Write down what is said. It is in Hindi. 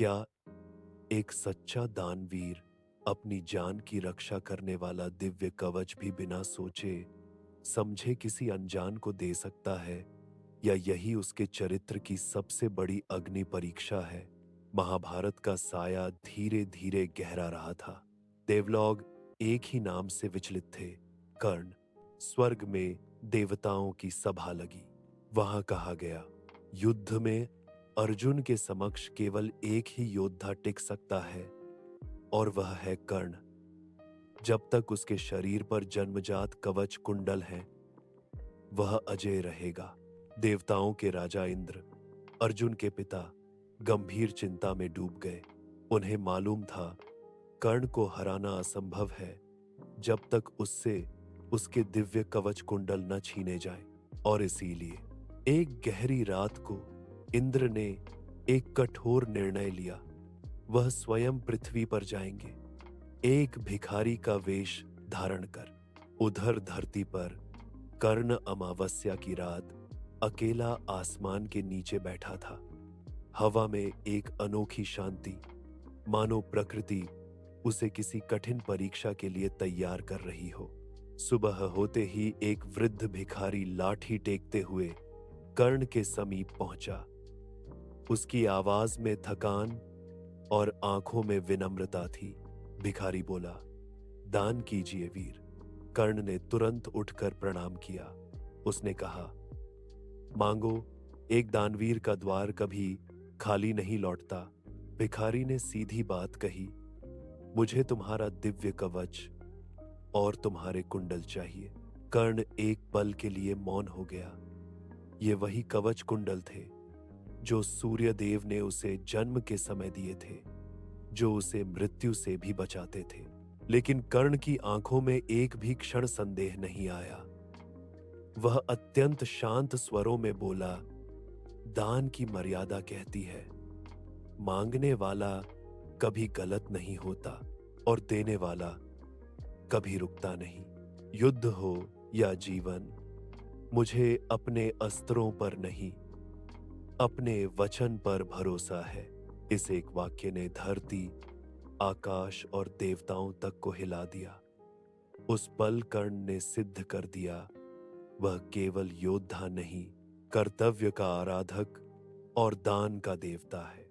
क्या एक सच्चा दानवीर अपनी जान की रक्षा करने वाला दिव्य कवच भी बिना सोचे समझे किसी अनजान को दे सकता है? या यही उसके चरित्र की सबसे बड़ी अग्नि परीक्षा है? महाभारत का साया धीरे धीरे गहरा रहा था। देवलोग एक ही नाम से विचलित थे, कर्ण। स्वर्ग में देवताओं की सभा लगी। वहां कहा गया, युद्ध में अर्जुन के समक्ष केवल एक ही योद्धा टिक सकता है, और वह है कर्ण। जब तक उसके शरीर पर जन्मजात कवच कुंडल है, वह अजय रहेगा। देवताओं के राजा इंद्र, अर्जुन के पिता, गंभीर चिंता में डूब गए। उन्हें मालूम था कर्ण को हराना असंभव है जब तक उससे उसके दिव्य कवच कुंडल न छीने जाए। और इसीलिए एक गहरी रात को इंद्र ने एक कठोर निर्णय लिया। वह स्वयं पृथ्वी पर जाएंगे, एक भिखारी का वेश धारण कर। उधर धरती पर कर्ण अमावस्या की रात अकेला आसमान के नीचे बैठा था। हवा में एक अनोखी शांति, मानो प्रकृति उसे किसी कठिन परीक्षा के लिए तैयार कर रही हो। सुबह होते ही एक वृद्ध भिखारी लाठी टेकते हुए कर्ण के समीप पहुंचा। उसकी आवाज में थकान और आंखों में विनम्रता थी। भिखारी बोला, दान कीजिए वीर। कर्ण ने तुरंत उठकर प्रणाम किया। उसने कहा, मांगो, एक दानवीर का द्वार कभी खाली नहीं लौटता। भिखारी ने सीधी बात कही, मुझे तुम्हारा दिव्य कवच और तुम्हारे कुंडल चाहिए। कर्ण एक पल के लिए मौन हो गया। ये वही कवच कुंडल थे जो सूर्यदेव ने उसे जन्म के समय दिए थे, जो उसे मृत्यु से भी बचाते थे। लेकिन कर्ण की आंखों में एक भी क्षण संदेह नहीं आया। वह अत्यंत शांत स्वरों में बोला, दान की मर्यादा कहती है, मांगने वाला कभी गलत नहीं होता और देने वाला कभी रुकता नहीं। युद्ध हो या जीवन, मुझे अपने अस्त्रों पर नहीं, अपने वचन पर भरोसा है। इस एक वाक्य ने धरती, आकाश और देवताओं तक को हिला दिया। उस पल कर्ण ने सिद्ध कर दिया, वह केवल योद्धा नहीं, कर्तव्य का आराधक और दान का देवता है।